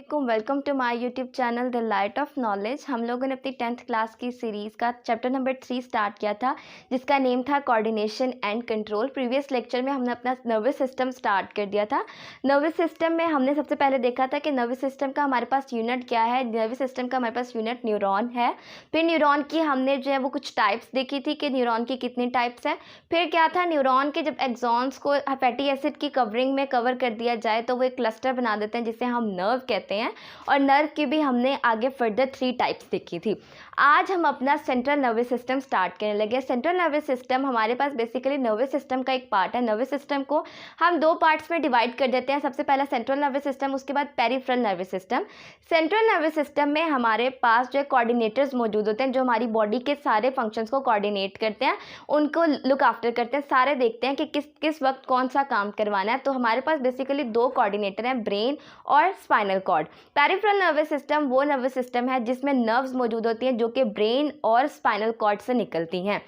वालेकुम, welcome to my YouTube channel the light of knowledge. हम लोगों ने अपनी 10th क्लास की सीरीज़ का चैप्टर नंबर 3 स्टार्ट किया था, जिसका नेम था coordination and control. Previous lecture में हमने अपना नर्वस सिस्टम स्टार्ट कर दिया था। नर्वस सिस्टम में हमने सबसे पहले देखा था कि नर्वस सिस्टम का हमारे पास यूनिट क्या है। नर्वस सिस्टम का हमारे पास यूनिट न्यूरॉन है। फिर न्यूरॉन की हमने जो है वो कुछ टाइप्स देखी थी कि न्यूरॉन की कितनी टाइप्स है। फिर क्या था, न्यूरॉन के जब एक्सॉन्स को फैटी एसिड की कवरिंग में कवर कर दिया जाए तो वो एक क्लस्टर बना देते हैं जिसे हम नर्व कहते हैं। और नर्व की भी हमने आगे फर्दर 3 टाइप्स देखी थी। आज हम अपना सेंट्रल नर्वस सिस्टम स्टार्ट करने लगे। सेंट्रल नर्वस सिस्टम हमारे पास बेसिकली नर्वस सिस्टम का एक पार्ट है। नर्वस सिस्टम को हम 2 पार्ट्स में डिवाइड कर देते हैं। सबसे पहला सेंट्रल नर्वस सिस्टम, उसके बाद peripheral nervous system. Central nervous system में हमारे पास जो है कोऑर्डिनेटर्स मौजूद होते हैं जो हमारी बॉडी के सारे फंक्शंस को कोऑर्डिनेट करते हैं, उनको लुक आफ्टर करते हैं, सारे देखते हैं कि किस किस वक्त कौन सा काम करवाना है। तो हमारे पास बेसिकली 2 कोऑर्डिनेटर हैं, ब्रेन और spinal cord. Peripheral nervous system वो नर्वस सिस्टम है जिसमें नर्व्स मौजूद होती हैं जो कि ब्रेन और स्पाइनल कॉर्ड से निकलती हैं।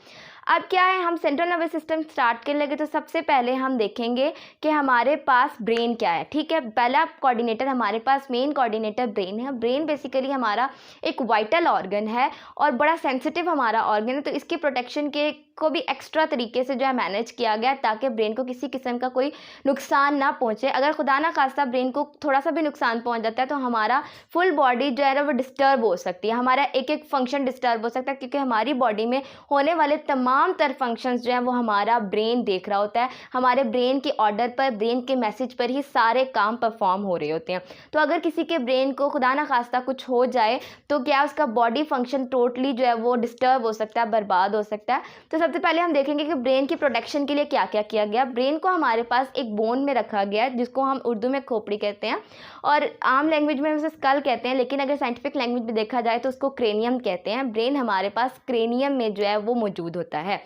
अब क्या है, हम सेंट्रल नर्वस सिस्टम स्टार्ट करने लगे तो सबसे पहले हम देखेंगे कि हमारे पास ब्रेन क्या है। ठीक है, पहला कोऑर्डिनेटर हमारे पास मेन कोऑर्डिनेटर ब्रेन है। ब्रेन बेसिकली हमारा एक वाइटल ऑर्गन है और बड़ा सेंसिटिव हमारा ऑर्गन है, तो इसकी प्रोटेक्शन के को भी एक्स्ट्रा तरीके से जो है मैनेज किया गया ताकि ब्रेन को किसी किस्म का कोई नुकसान ना पहुंचे। अगर खुदा ना खास्ता ब्रेन को थोड़ा सा भी नुकसान पहुंच जाता है तो हमारा फुल बॉडी जो है ना वो डिस्टर्ब हो सकती है, हमारा एक एक फंक्शन डिस्टर्ब हो सकता है, क्योंकि हमारी बॉडी में होने वाले तमाम तर फंक्शंस जो है वो हमारा ब्रेन देख रहा होता है। हमारे ब्रेन के ऑर्डर पर, ब्रेन के मैसेज पर ही सारे काम परफॉर्म हो रहे होते हैं। तो अगर किसी के ब्रेन को खुदा ना खास्ता कुछ हो जाए तो क्या उसका बॉडी फंक्शन टोटली जो है वो डिस्टर्ब हो सकता है, बर्बाद हो सकता है। तो सबसे पहले हम देखेंगे कि ब्रेन की प्रोटेक्शन के लिए क्या क्या किया गया। ब्रेन को हमारे पास एक बोन में रखा गया है जिसको हम उर्दू में खोपड़ी कहते हैं और आम लैंग्वेज में उसे स्कल कहते हैं, लेकिन अगर साइंटिफिक लैंग्वेज में देखा जाए तो उसको क्रेनियम कहते हैं। ब्रेन हमारे पास क्रेनियम में जो है वो मौजूद होता है।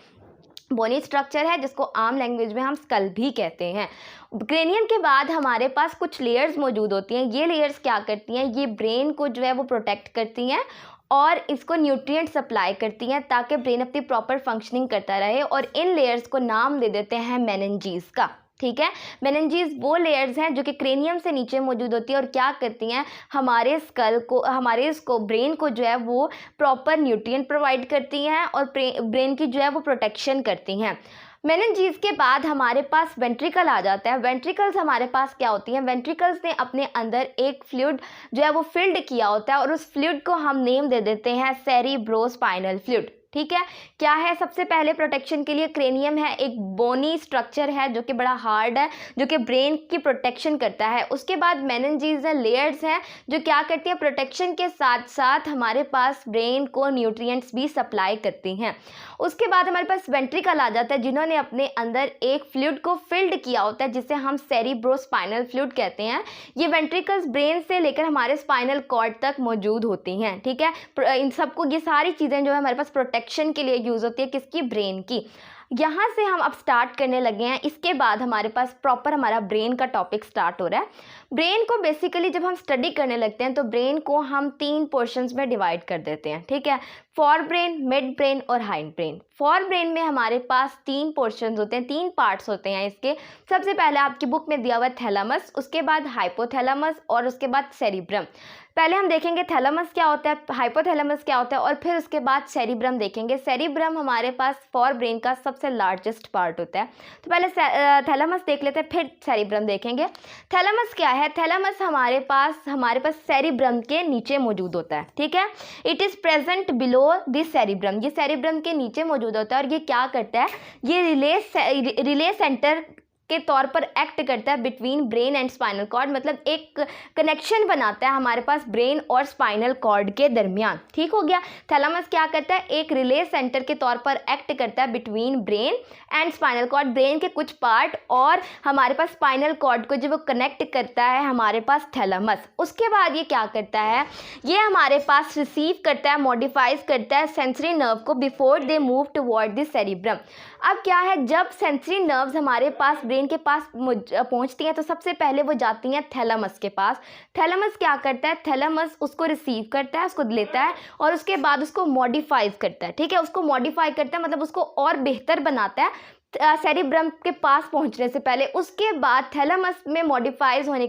बोनी स्ट्रक्चर है जिसको आम लैंग्वेज में हम स्कल भी कहते हैं। क्रेनियम के बाद हमारे पास कुछ लेयर्स मौजूद होती हैं। ये लेयर्स क्या करती हैं, ये ब्रेन को जो है वो प्रोटेक्ट करती हैं और इसको न्यूट्रिएंट सप्लाई करती हैं ताकि ब्रेन अपनी प्रॉपर फंक्शनिंग करता रहे। और इन लेयर्स को नाम दे देते हैं मेनिंजेस का। ठीक है, मेनिंजेस वो लेयर्स हैं जो कि क्रेनियम से नीचे मौजूद होती है और क्या करती हैं, हमारे स्कल को, हमारे इसको ब्रेन को जो है वो प्रॉपर न्यूट्रिएंट प्रोवाइड करती हैं और ब्रेन की जो है वो प्रोटेक्शन करती हैं। मेनिंजेस के बाद हमारे पास वेंट्रिकल आ जाता है। वेंट्रिकल्स हमारे पास क्या होती हैं, वेंट्रिकल्स ने अपने अंदर एक फ्लूइड जो है वो फिल्ड किया होता है और उस फ्लूइड को हम नेम दे देते हैं सेरिब्रोस्पाइनल फ्लूइड। ठीक है, क्या है, सबसे पहले प्रोटेक्शन के लिए क्रेनियम है, एक बोनी स्ट्रक्चर है जो कि बड़ा हार्ड है, जो कि ब्रेन की प्रोटेक्शन करता है। उसके बाद मेनिंजेस है, लेयर्स हैं जो क्या करती हैं, प्रोटेक्शन के साथ साथ हमारे पास ब्रेन को न्यूट्रिएंट्स भी सप्लाई करती हैं। उसके बाद हमारे पास वेंट्रिकल आ जाता है जिन्होंने अपने अंदर एक फ्लूइड को फिल्ड किया होता है जिसे हम सेरिब्रोस्पाइनल फ्लूइड कहते हैं। ये वेंट्रिकल्स ब्रेन से लेकर हमारे स्पाइनल कॉर्ड तक मौजूद होती हैं। ठीक है, इन सबको, ये सारी चीज़ें जो है हमारे पास प्रोटेक्शन के लिए यूज़ होती है, किसकी, ब्रेन की। यहाँ से हम अब स्टार्ट करने लगे हैं। इसके बाद हमारे पास प्रॉपर हमारा ब्रेन का टॉपिक स्टार्ट हो रहा है। ब्रेन को बेसिकली जब हम स्टडी करने लगते हैं तो ब्रेन को हम 3 पोर्शंस में डिवाइड कर देते हैं। ठीक है, फॉर ब्रेन, मिड ब्रेन और हाइंड ब्रेन। फॉर ब्रेन में हमारे पास 3 पोर्शंस होते हैं, 3 पार्ट्स होते हैं इसके। सबसे पहले आपकी बुक में दिया हुआ है थैलेमस, उसके बाद हाइपोथैलेमस और उसके बाद सेरिब्रम। पहले हम देखेंगे थैलेमस क्या होता है, हाइपोथैलेमस क्या होता है और फिर उसके बाद सेरिब्रम देखेंगे। सेरिब्रम हमारे पास फॉर ब्रेन का सबसे लार्जेस्ट पार्ट होता है। तो पहले थैलेमस देख लेते हैं, फिर सेरिब्रम देखेंगे। थैलेमस क्या है, थैलेमस हमारे पास सेरिब्रम के नीचे मौजूद होता है। ठीक है, it is present below this cerebrum, ये सेरिब्रम के नीचे मौजूद होता है और ये क्या करता है, ये रिले सेंटर के तौर पर एक्ट करता है between brain and spinal cord, मतलब एक कनेक्शन बनाता है हमारे पास ब्रेन और स्पाइनल कॉर्ड के दरमियान। ठीक हो गया, थैलेमस क्या करता है, एक रिले सेंटर के तौर पर एक्ट करता है between brain and spinal cord, brain के कुछ पार्ट और हमारे पास स्पाइनल कॉर्ड को जो वो कनेक्ट करता है हमारे पास थैलेमस। उसके बाद ये क्या करता है, ये हमारे पास रिसीव करता है, मॉडिफाइज करता है सेंसरी नर्व को before they move toward the cerebrum. अब क्या है, जब सेंसरी नर्व्स हमारे पास ब्रेन के पास पहुंचती हैं तो सबसे पहले वो जाती हैं थैलेमस के पास। थैलेमस क्या करता है, थैलेमस उसको रिसीव करता है, उसको लेता है और उसके बाद उसको मॉडिफाइज करता है। ठीक है, उसको मॉडिफाई करता है मतलब उसको और बेहतर बनाता है सेरिब्रम के पास पहुंचने से पहले, उसके बाद थैलेमस में मॉडिफाइड होने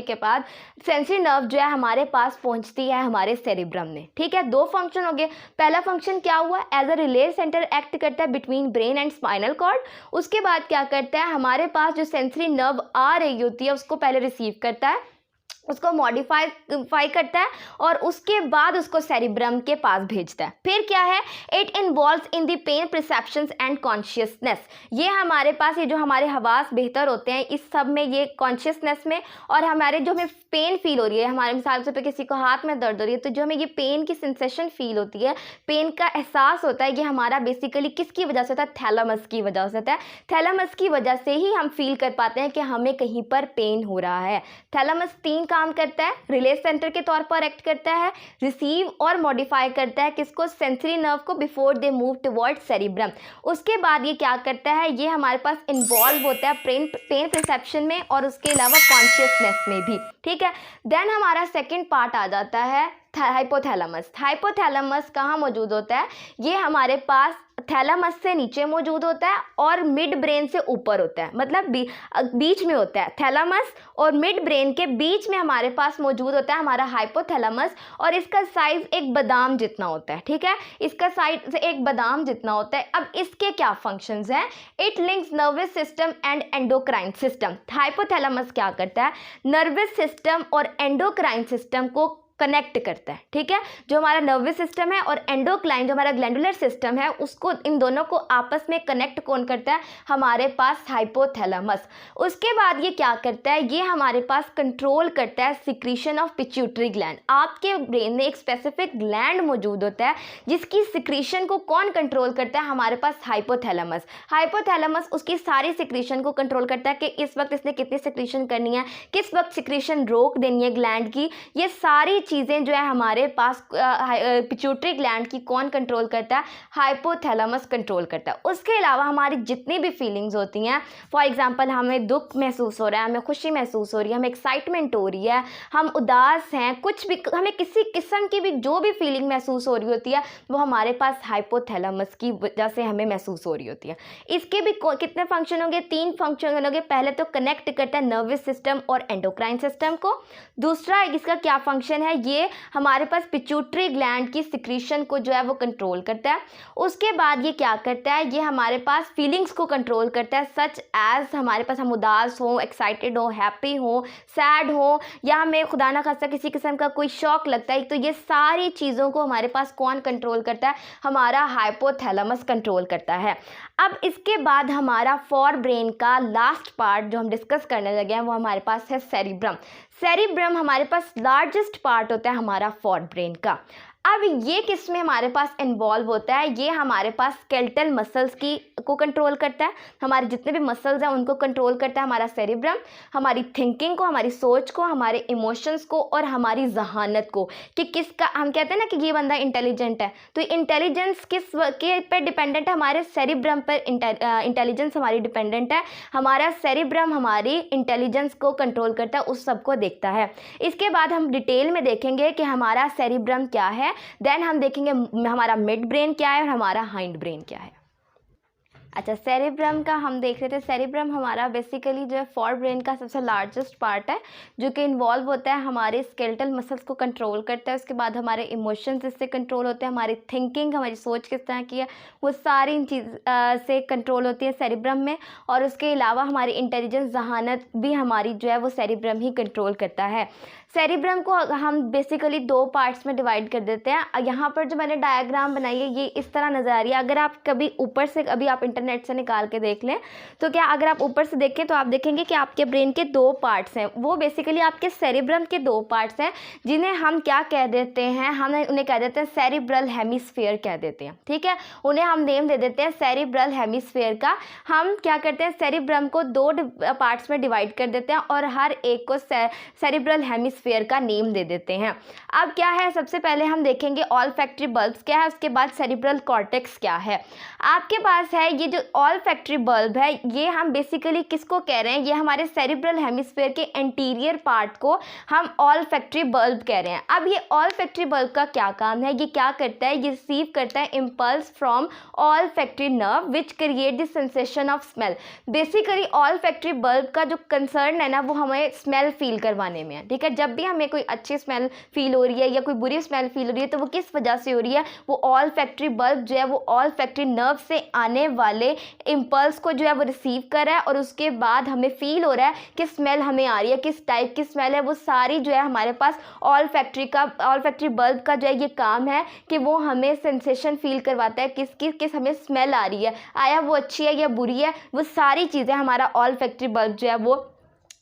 के बाद सेंसरी नर्व जो है हमारे पास पहुंचती है हमारे सेरिब्रम में। ठीक है, दो फंक्शन हो गए। पहला फंक्शन क्या हुआ, as a relay centre act करता है between brain and spinal cord. उसके बाद क्या करता है, हमारे पास जो सेंसरी नर्व आ रही होती है उसको पहले रिसीव करता है, उसको मॉडिफाई करता है और उसके बाद उसको सेरिब्रम के पास भेजता है। फिर क्या है, it involves in the pain perceptions and consciousness. ये हमारे पास, ये जो हमारे हवास बेहतर होते हैं इस सब में, ये कॉन्शियसनेस में, और हमारे जो हमें पेन फील हो रही है, हमारे मिसाल के तौर पे किसी को हाथ में दर्द हो रही है तो जो हमें ये पेन की सेंसेशन फील होती है, पेन का एहसास होता है, ये हमारा बेसिकली किसकी वजह से होता है, थैलेमस की वजह से होता है। थैलेमस की वजह से ही हम फील कर पाते हैं कि हमें कहीं पर पेन हो रहा है। थैलेमस 3 काम करता है, रिले सेंटर के तौर पर एक्ट करता है, रिसीव और मॉडिफाई करता है किसको, सेंसरी नर्व को, before they move toward cerebrum. उसके बाद ये क्या करता है, ये हमारे पास इन्वॉल्व होता है पेन परसेप्शन में और उसके अलावा कॉन्शियसनेस में भी। ठीक है, देन हमारा सेकेंड पार्ट आ जाता है हाइपोथैलेमस। हाइपोथैलेमस कहाँ मौजूद होता है, ये हमारे पास थैलेमस से नीचे मौजूद होता है और मिड ब्रेन से ऊपर होता है, मतलब बीच में होता है। थैलेमस और मिड ब्रेन के बीच में हमारे पास मौजूद होता है हमारा हाइपोथैलेमस, और इसका साइज एक बादाम जितना होता है। ठीक है, इसका साइज एक बादाम जितना होता है। अब इसके क्या फंक्शंस हैं, it links nervous system and endocrine system. Hypothalamus क्या करता है, नर्वस सिस्टम और एंडोक्राइन सिस्टम को कनेक्ट करता है। ठीक है, जो हमारा नर्वस सिस्टम है और एंडोक्राइन जो हमारा ग्लैंडुलर सिस्टम है, उसको, इन दोनों को आपस में कनेक्ट कौन करता है, हमारे पास हाइपोथैलेमस। उसके बाद ये क्या करता है, ये हमारे पास कंट्रोल करता है सिक्रीशन ऑफ पिट्यूटरी ग्लैंड। आपके ब्रेन में एक स्पेसिफिक ग्लैंड मौजूद होता है जिसकी सिक्रीशन को कौन कंट्रोल करता है, हमारे पास हाइपोथैलेमस। हाइपोथैलेमस उसकी सारी सिक्रीशन को कंट्रोल करता है कि इस वक्त इसने कितनी सिक्रीशन करनी है, किस वक्त सिक्रीशन रोक देनी है ग्लैंड की। ये सारी चीज़ें जो है हमारे पास पिट्यूटरी ग्लैंड की कौन कंट्रोल करता है, हाइपोथैलेमस कंट्रोल करता है। उसके अलावा हमारी जितनी भी फीलिंग्स होती हैं, फॉर एग्जांपल हमें दुख महसूस हो रहा है, हमें खुशी महसूस हो रही है, हमें एक्साइटमेंट हो रही है, हम उदास हैं, कुछ भी, हमें किसी किस्म की भी जो भी फीलिंग महसूस हो रही होती है वो हमारे पास हाइपोथैलेमस की वजह से हमें महसूस हो रही होती है। इसके भी कितने फंक्शन होंगे, 3 फंक्शन होंगे। पहले तो कनेक्ट करता है नर्वस सिस्टम और एंडोक्राइन सिस्टम को। दूसरा इसका क्या फंक्शन है, ये हमारे पास पिट्यूटरी ग्लैंड की सिक्रीशन को जो है वो कंट्रोल करता है। उसके बाद ये क्या करता है, ये हमारे पास फीलिंग्स को कंट्रोल करता है, सच एज हमारे पास हम उदास हो, एक्साइटेड हो, हैप्पी हो, सैड हो, या हमें खुदा ना खास्ता किसी किस्म का कोई शौक लगता है, तो ये सारी चीज़ों को हमारे पास कौन कंट्रोल करता है, हमारा हाइपोथैलेमस कंट्रोल करता है। अब इसके बाद हमारा फॉर ब्रेन का लास्ट पार्ट जो हम डिस्कस करने लगे हैं वो हमारे पास है सेरिब्रम। सेरिब्रम हमारे पास लार्जेस्ट पार्ट होता है हमारा फॉर ब्रेन का। अब ये किस में हमारे पास इन्वॉल्व होता है, ये हमारे पास स्केलेटल मसल्स की को कंट्रोल करता है, हमारे जितने भी मसल्स हैं उनको कंट्रोल करता है हमारा सेरिब्रम, हमारी थिंकिंग को, हमारी सोच को, हमारे इमोशंस को और हमारी जहानत को, कि किसका, हम कहते हैं ना कि ये बंदा इंटेलिजेंट है, तो इंटेलिजेंस किस के पर डिपेंडेंट है, हमारे सेरिब्रम पर इंटेलिजेंस हमारी डिपेंडेंट है। हमारा सेरिब्रम हमारी इंटेलिजेंस को कंट्रोल करता है, उस सब को देखता है। इसके बाद हम डिटेल में देखेंगे कि हमारा सेरिब्रम क्या है, देन हम देखेंगे हमारा मिड ब्रेन क्या है और हमारा हाइंड ब्रेन क्या है। अच्छा, सेरिब्रम का हम देख रहे थे। सेरिब्रम हमारा बेसिकली जो है फॉर ब्रेन का सबसे लार्जेस्ट पार्ट है, जो कि इन्वॉल्व होता है हमारे स्केलेटल मसल्स को कंट्रोल करता है। उसके बाद हमारे इमोशंस इससे कंट्रोल होते हैं, हमारी थिंकिंग, हमारी सोच किस तरह की है, वो सारी इन चीज़ से कंट्रोल होती है सेरिब्रम में। और उसके अलावा हमारी इंटेलिजेंस, जहानत भी हमारी जो है वो सेरिब्रम ही कंट्रोल करता है। सेरिब्रम को हम बेसिकली 2 पार्ट्स में डिवाइड कर देते हैं। यहाँ पर जो मैंने डायग्राम बनाई है ये इस तरह नज़र आ रही है। अगर आप कभी ऊपर से, अभी आप इंटरनेट से निकाल के देख लें तो क्या, अगर आप ऊपर से देखें तो आप देखेंगे कि आपके ब्रेन के 2 पार्ट्स हैं। वो बेसिकली आपके सेरिब्रम के 2 पार्ट्स हैं, जिन्हें हम क्या कह देते हैं, हम उन्हें कह देते हैं सेरिब्रल हेमिस्फीयर कह देते हैं। ठीक है, उन्हें हम नेम दे देते हैं सेरिब्रल हेमिस्फीयर का। हम क्या करते हैं, सेरिब्रम को 2 पार्ट्स में डिवाइड कर देते हैं और हर एक को सेरिब्रल हेमिस्फीयर हेमिस्फीयर का नेम दे देते हैं। अब क्या है, सबसे पहले हम देखेंगे ऑल्फैक्टरी बल्ब्स क्या है, उसके बाद सेरिब्रल कॉर्टेक्स क्या है। आपके पास है ये जो ऑल्फैक्टरी बल्ब है, ये हम बेसिकली किसको कह रहे हैं, ये हमारे सेरिब्रल हेमिस्फीयर के एंटीरियर पार्ट को हम ऑल्फैक्टरी बल्ब कह रहे हैं। अब ये ऑल्फैक्टरी बल्ब का क्या काम है, ये क्या करता है, ये रिसीव करता है impulse from olfactory nerve which create the sensation of smell. Basically olfactory bulb का जो कंसर्न है ना, वो हमें स्मेल फील करवाने में है, ठीक है। जब भी हमें कोई अच्छी स्मेल फील हो रही है या कोई बुरी स्मेल फील हो रही है, तो वो किस वजह से हो रही है, वो ऑल्फैक्टरी बल्ब जो है वो ऑल्फैक्टरी नर्व से आने वाले इम्पल्स को जो है वो रिसीव कर रहा है, और उसके बाद हमें फील हो रहा है कि स्मेल हमें आ रही है, किस टाइप की स्मेल है, वो सारी जो है हमारे पास ऑल्फैक्टरी बल्ब का जो है ये काम है कि वो हमें सेंसेशन फील करवाता है, किस हमें स्मेल आ रही है, आया वो अच्छी है या बुरी है, वो सारी चीज़ें हमारा ऑल्फैक्टरी बल्ब जो है वो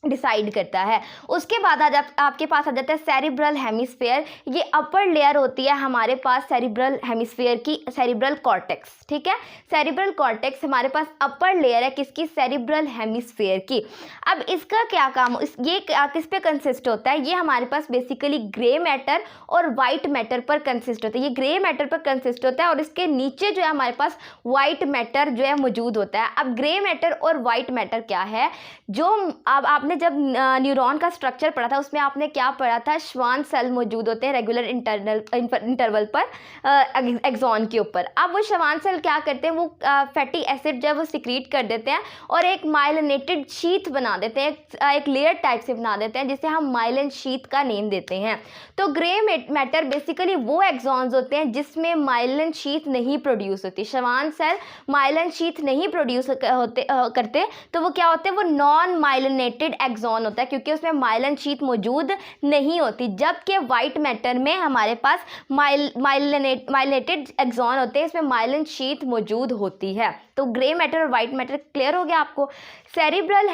डिसाइड करता है। उसके बाद आपके पास आ जाता है सेरिब्रल हेमिस्फीयर। ये अपर लेयर होती है हमारे पास सेरिब्रल हेमिस्फीयर की, सेरिब्रल कॉर्टेक्स, ठीक है। सेरिब्रल कॉर्टेक्स हमारे पास अपर लेयर है किसकी, सेरिब्रल हेमिस्फीयर की। अब इसका क्या काम, ये किस पे कंसिस्ट होता है, ये हमारे पास बेसिकली ग्रे मैटर और वाइट मैटर पर कंसिस्ट होता है। ये ग्रे मैटर पर कंसिस्ट होता है और इसके नीचे जो है हमारे पास वाइट मैटर जो है मौजूद होता है। अब ग्रे मैटर और वाइट मैटर क्या है, जो अब आपने जब न्यूरॉन का स्ट्रक्चर पढ़ा था उसमें आपने क्या पढ़ा था, श्वान सेल मौजूद होते हैं रेगुलर इंटरवल पर एक्सॉन के ऊपर। अब वो श्वान सेल क्या करते हैं, वो फैटी एसिड जो है वो सिक्रीट कर देते हैं और एक माइलिनेटेड शीथ बना देते हैं, एक लेयर टाइप से बना देते हैं, जिसे हम माइलिन शीथ का नेम देते हैं। तो ग्रे मैटर बेसिकली वो एक्सॉन्स होते हैं जिसमें माइलिन शीथ नहीं प्रोड्यूस होती। श्वान सेल माइलिन शीथ नहीं प्रोड्यूस करते, तो वो क्या होते हैं, वो नॉन माइलिनेटेड एक्सॉन होता है, क्योंकि उसमें माइलिन शीथ मौजूद नहीं होती। जबकि वाइट मैटर में हमारे पास माइलिनेटेड एक्सॉन होते हैं, इसमें माइलिन शीथ मौजूद होती है। तो ग्रे मैटर और वाइट मैटर क्लियर हो गया आपको। सेरिब्रल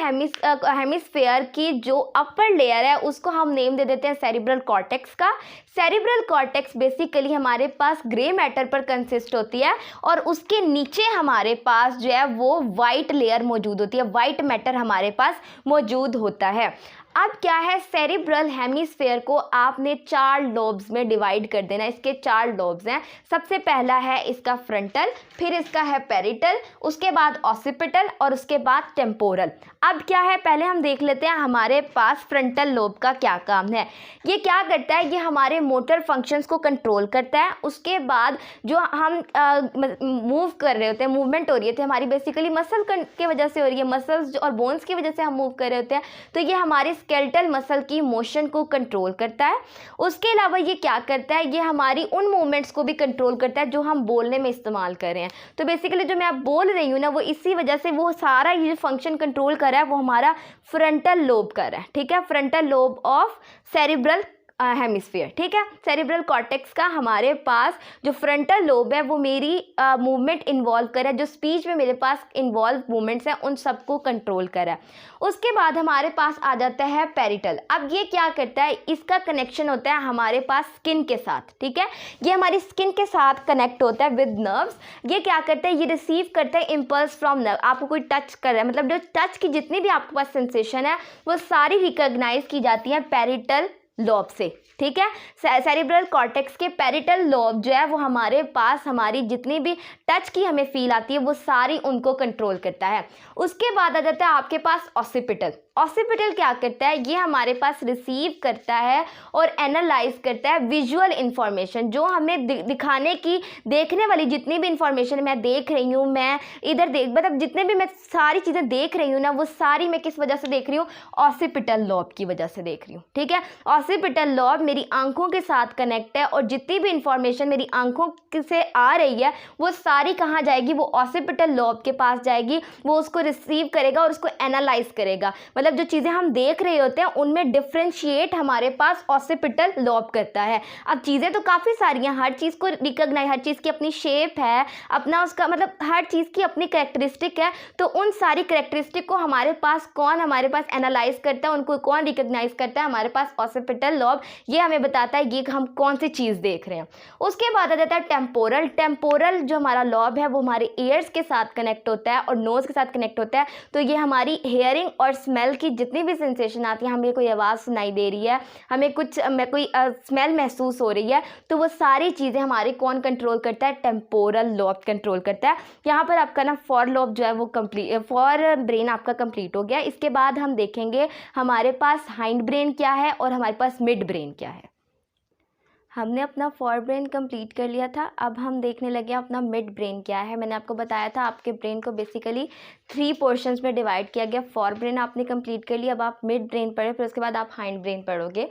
हेमिस्फीयर की जो अपर लेयर है उसको हम नेम दे देते हैं सेरिब्रल कॉर्टेक्स का। सेरिब्रल कॉर्टेक्स बेसिकली हमारे पास ग्रे मैटर पर कंसिस्ट होती है और उसके नीचे हमारे पास जो है वो वाइट लेयर मौजूद होती है, वाइट मैटर हमारे पास मौजूद होता है। अब क्या है, सेरिब्रल हेमिस्फीयर को आपने 4 लोब्स में डिवाइड कर देना। इसके 4 लोब्स हैं। सबसे पहला है इसका फ्रंटल, फिर इसका है पेरिटल, उसके बाद ऑसिपिटल और उसके बाद टेम्पोरल। अब क्या है, पहले हम देख लेते हैं हमारे पास फ्रंटल लोब का क्या काम है। ये क्या करता है, ये हमारे मोटर फंक्शंस को कंट्रोल करता है। उसके बाद जो हम मूव कर रहे होते हैं, मूवमेंट हो रही होती है हमारी बेसिकली मसल की वजह से हो रही है, मसल्स और बोन्स की वजह से हम मूव कर रहे होते हैं, तो ये हमारे स्केलेटल मसल की मोशन को कंट्रोल करता है। उसके अलावा ये क्या करता है, ये हमारी उन मूवमेंट्स को भी कंट्रोल करता है जो हम बोलने में इस्तेमाल कर रहे हैं। तो बेसिकली जो मैं आप बोल रही हूँ ना, वो इसी वजह से वो सारा ये जो फंक्शन कंट्रोल कर रहा है वो हमारा फ्रंटल लोब कर रहा है, ठीक है। Frontal lobe of cerebral hemisphere, ठीक है। सेरिब्रल कॉर्टेक्स का हमारे पास जो फ्रंटल लोब है वो मेरी मूवमेंट इन्वॉल्व कर रहा है, जो स्पीच में मेरे पास इन्वॉल्व मूवमेंट्स हैं उन सबको कंट्रोल कर रहा है। उसके बाद हमारे पास आ जाता है पेरिटल। अब ये क्या करता है, इसका कनेक्शन होता है हमारे पास स्किन के साथ, ठीक है। ये हमारी स्किन के साथ कनेक्ट होता है विद नर्व्स। ये क्या करता है, ये रिसीव करता है इम्पल्स फ्रॉम नर्व। आपको कोई टच कर रहा है, मतलब जो टच की जितनी भी आपके पास सेंसेशन है वो सारी रिकॉग्नाइज की जाती है पेरिटल लोब से, ठीक है। सेरिब्रल कॉर्टेक्स के पेरिटल लोब जो है वो हमारे पास हमारी जितनी भी टच की हमें फील आती है वो सारी उनको कंट्रोल करता है। उसके बाद आ जाता है आपके पास ऑसिपिटल। ऑसिपिटल क्या करता है, ये हमारे पास रिसीव करता है और एनालाइज करता है विजुअल इंफॉर्मेशन, जो हमें दिखाने की, देखने वाली जितनी भी इंफॉर्मेशन मैं देख रही हूँ, मैं इधर मतलब जितने भी मैं सारी चीज़ें देख रही हूँ ना, वो सारी मैं किस वजह से देख रही हूँ, ऑसिपिटल लोब की वजह से देख रही हूँ, ठीक है। ऑसिपिटल लोब मेरी आंखों के साथ कनेक्ट है और जितनी भी इंफॉर्मेशन मेरी आंखों से आ रही है वो सारी कहाँ जाएगी, वो ऑसिपिटल लोब के पास जाएगी। वो उसको रिसीव करेगा और उसको एनालाइज करेगा, मतलब जो चीज़ें हम देख रहे होते हैं उनमें डिफ्रेंशिएट हमारे पास ऑसिपिटल लोब करता है। अब चीज़ें तो काफ़ी सारी हैं, हर चीज़ को रिकॉग्नाइज, हर चीज़ की अपनी शेप है, अपना उसका मतलब हर चीज़ की अपनी कैरेक्टरिस्टिक है। तो उन सारी कैरेक्टरिस्टिक को हमारे पास एनालाइज करता है, उनको कौन रिकॉग्नाइज करता है, हमारे पास ऑसिपिटल लोब। ये हमें बताता है ये हम कौन सी चीज़ देख रहे हैं। उसके बाद आ जाता है टेम्पोरल। टेम्पोरल जो हमारा लोब है वो हमारे ईयर्स के साथ कनेक्ट होता है और नोज़ के साथ कनेक्ट होता है, तो ये हमारी हेयरिंग और स्मेल स्मेल की जितनी भी सेंसेशन आती है, हमें कोई आवाज़ सुनाई दे रही है, हमें कोई स्मेल महसूस हो रही है, तो वो सारी चीज़ें हमारे कौन कंट्रोल करता है, टेम्पोरल लोब कंट्रोल करता है। यहाँ पर आपका ना फॉर लोब जो है वो कंप्लीट, फॉर ब्रेन आपका कंप्लीट हो गया। इसके बाद हम देखेंगे हमारे पास हाइंड ब्रेन क्या है और हमारे पास मिड ब्रेन क्या है। हमने अपना फॉर ब्रेन कंप्लीट कर लिया था, अब हम देखने लगे अपना मिड ब्रेन क्या है। मैंने आपको बताया था आपके ब्रेन को बेसिकली 3 पोर्शंस में डिवाइड किया गया। फॉर ब्रेन आपने कंप्लीट कर लिया, अब आप मिड ब्रेन पढ़े, फिर उसके बाद आप हाइंड ब्रेन पढ़ोगे।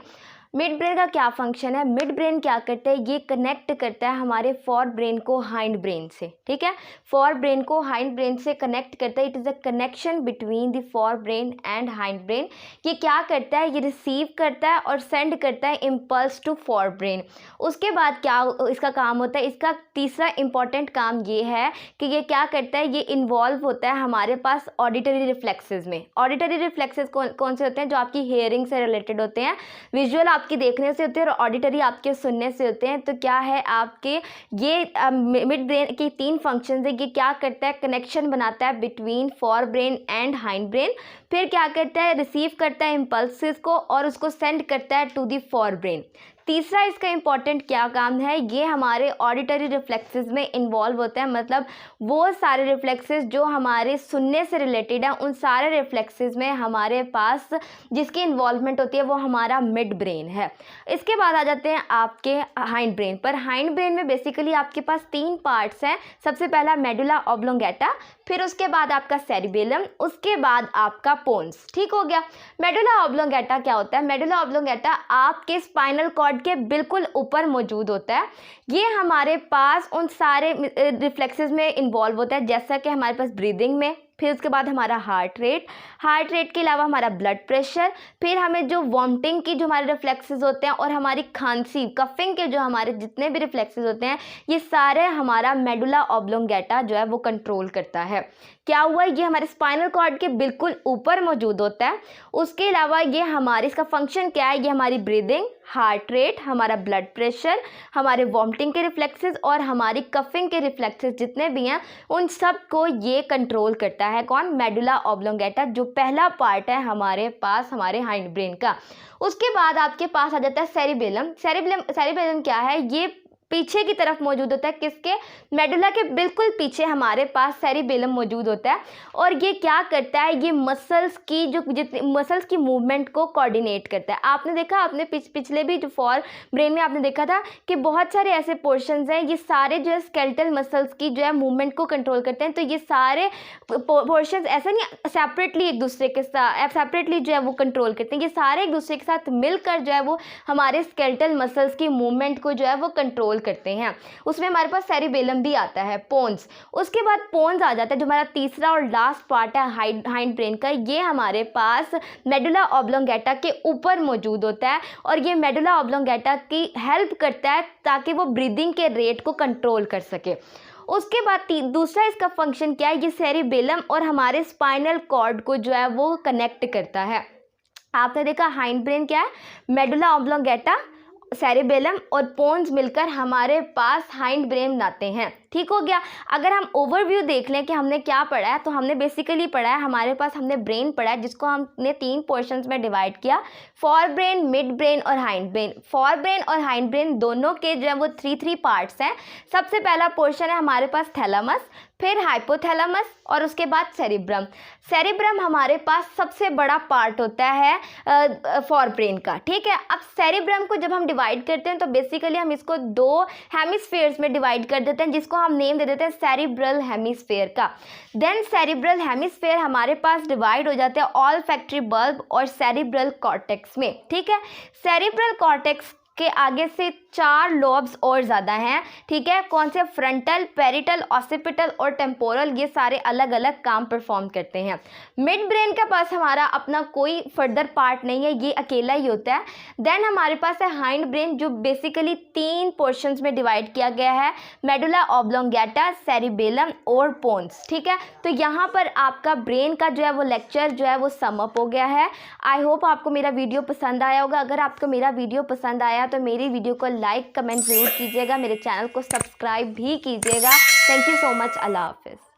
मिड ब्रेन का क्या फंक्शन है, मिड ब्रेन क्या करता है, ये कनेक्ट करता है हमारे फॉर ब्रेन को हाइंड ब्रेन से, ठीक है, फॉर ब्रेन को हाइंड ब्रेन से कनेक्ट करता है। It is a connection between the for brain and hind brain. ये क्या करता है, ये रिसीव करता है और सेंड करता है इम्पल्स टू फॉर ब्रेन। उसके बाद क्या इसका काम होता है, इसका तीसरा इंपॉर्टेंट काम ये है कि ये क्या करता है, ये इन्वॉल्व होता है हमारे पास ऑडिटरी रिफ्लेक्सेस में। ऑडिटरी रिफ्लेक्सेस कौन से होते हैं, जो आपकी हेयरिंग से रिलेटेड होते हैं। विजुअल आपकी देखने से होते हैं और ऑडिटरी आपके सुनने से होते हैं। तो क्या है आपके ये मिड ब्रेन के 3 फंक्शंस है। ये क्या करता है, कनेक्शन बनाता है between for brain and hind brain. फिर क्या करता है, रिसीव करता है इम्पल्सेस को और उसको सेंड करता है टू दी फॉर ब्रेन। तीसरा इसका इम्पॉर्टेंट क्या काम है, ये हमारे ऑडिटरी रिफ्लेक्सेस में इन्वॉल्व होता है। मतलब वो सारे रिफ्लेक्सेस जो हमारे सुनने से रिलेटेड है, उन सारे रिफ्लेक्सेस में हमारे पास जिसकी इन्वॉल्वमेंट होती है वो हमारा मिड ब्रेन है। इसके बाद आ जाते हैं आपके हाइंड ब्रेन पर। हाइंड ब्रेन में बेसिकली आपके पास 3 पार्ट्स हैं। सबसे पहला मेडुला ऑब्लोंगेटा, फिर उसके बाद आपका सेरिबेलम, उसके बाद आपका पोन्स। ठीक हो गया। मेडुला ऑब्लोंगेटा क्या होता है, मेडुला ऑब्लोंगेटा आपके स्पाइनल कॉर्ड के बिल्कुल ऊपर मौजूद होता है। ये हमारे पास उन सारे रिफ्लेक्सेस में इन्वॉल्व होता है, जैसा कि हमारे पास ब्रीदिंग में, फिर उसके बाद हमारा हार्ट रेट के अलावा हमारा ब्लड प्रेशर, फिर हमें जो वॉमिटिंग की जो हमारे रिफ्लेक्सेस होते हैं और हमारी खांसी कफिंग के जो हमारे जितने भी रिफ्लेक्सेस होते हैं, ये सारे हमारा मेडुला ऑब्लोंगेटा जो है वो कंट्रोल करता है। क्या हुआ, ये हमारे स्पाइनल कॉर्ड के बिल्कुल ऊपर मौजूद होता है। उसके अलावा ये हमारी, इसका फंक्शन क्या है, ये हमारी ब्रीदिंग, हार्ट रेट, हमारा ब्लड प्रेशर, हमारे वॉमिटिंग के रिफ्लेक्सेस और हमारी कफिंग के रिफ्लेक्सेस जितने भी हैं, उन सब को ये कंट्रोल करता है। कौन, मेडुला ऑब्लोंगेटा, जो पहला पार्ट है हमारे पास हमारे हाइंड ब्रेन का। उसके बाद आपके पास आ जाता है सेरिबेलम। सेरिबेलम क्या है, ये पीछे की तरफ मौजूद होता है। किसके, मेडुला के बिल्कुल पीछे हमारे पास सेरिबेलम मौजूद होता है। और ये क्या करता है, ये मसल्स की जो जितनी मसल्स की मूवमेंट को कोऑर्डिनेट करता है। आपने देखा, आपने पिछले भी जो फॉर ब्रेन में आपने देखा था कि बहुत सारे ऐसे पोर्शंस हैं, ये सारे जो है स्केलेटल मसल्स की जो है मूवमेंट को कंट्रोल करते हैं। तो ये सारे पोर्शंस ऐसा नहीं सेपरेटली एक दूसरे के साथ सेपरेटली जो है वो कंट्रोल करते हैं, ये सारे एक दूसरे के साथ मिलकर जो है वो हमारे स्केलेटल मसल्स की मूवमेंट को जो है वो कंट्रोल करते हैं। उसमें हमारे पास सेरिबेलम भी आता है, पोन्स। उसके बाद पोन्स आ जाता है, जो हमारा तीसरा और लास्ट पार्ट है हाइंड ब्रेन का। ये हमारे पास मेडुला ऑब्लोंगेटा के ऊपर मौजूद होता है और ये मेडुला ऑब्लोंगेटा की हेल्प करता है ताकि वो ब्रीदिंग के रेट को कंट्रोल कर सके। उसके बाद दूसरा इसका फंक्शन क्या है, ये सेरिबेलम और हमारे स्पाइनल कॉर्ड को जो है वो कनेक्ट करता है। आपने देखा हाइंड ब्रेन क्या है, मेडुला ऑब्लोंगेटा, सेरिबेलम और पोन्स मिलकर हमारे पास हाइंड ब्रेन बनाते हैं। ठीक हो गया। अगर हम ओवरव्यू देख लें कि हमने क्या पढ़ा है, तो हमने बेसिकली पढ़ा है, हमारे पास हमने ब्रेन पढ़ा है जिसको हमने 3 पोर्शंस में डिवाइड किया, फॉर ब्रेन, मिड ब्रेन और हाइंड ब्रेन। फॉर ब्रेन और हाइंड ब्रेन दोनों के जो है वो 3 पार्ट्स हैं। सबसे पहला पोर्शन है हमारे पास थैलेमस, फिर हाइपोथैलेमस और उसके बाद सेरिब्रम। सेरिब्रम हमारे पास सबसे बड़ा पार्ट होता है फॉर ब्रेन का। ठीक है। अब सेरिब्रम को जब हम डिवाइड करते हैं तो बेसिकली हम इसको 2 हेमिस्फीयर्स में डिवाइड कर देते हैं, जिसको हम नेम दे देते हैं सेरिब्रल हेमिस्फीयर का। देन सेरिब्रल हेमिस्फीयर हमारे पास डिवाइड हो जाते हैं ऑल्फैक्टरी बल्ब और सेरिब्रल कॉर्टेक्स में। ठीक है। सेरिब्रल कॉर्टेक्स के आगे से 4 लोब्स और ज़्यादा हैं। ठीक है। कौन से, फ्रंटल, पेरिटल, ऑसिपिटल और टेम्पोरल, ये सारे अलग अलग काम परफॉर्म करते हैं। मिड ब्रेन के पास हमारा अपना कोई फर्दर पार्ट नहीं है, ये अकेला ही होता है। देन हमारे पास है हाइंड ब्रेन, जो बेसिकली 3 पोर्शंस में डिवाइड किया गया है, मेडुला ऑब्लोंगेटा, सेरिबेलम और पोन्स। ठीक है। तो यहाँ पर आपका ब्रेन का जो है वो लेक्चर जो है वो सम अप हो गया है। आई होप आपको मेरा वीडियो पसंद आया होगा। अगर आपको मेरा वीडियो पसंद आया तो मेरी वीडियो को लाइक, कमेंट ज़रूर कीजिएगा, मेरे चैनल को सब्सक्राइब भी कीजिएगा। Thank you so much. अल्लाह हाफिज़।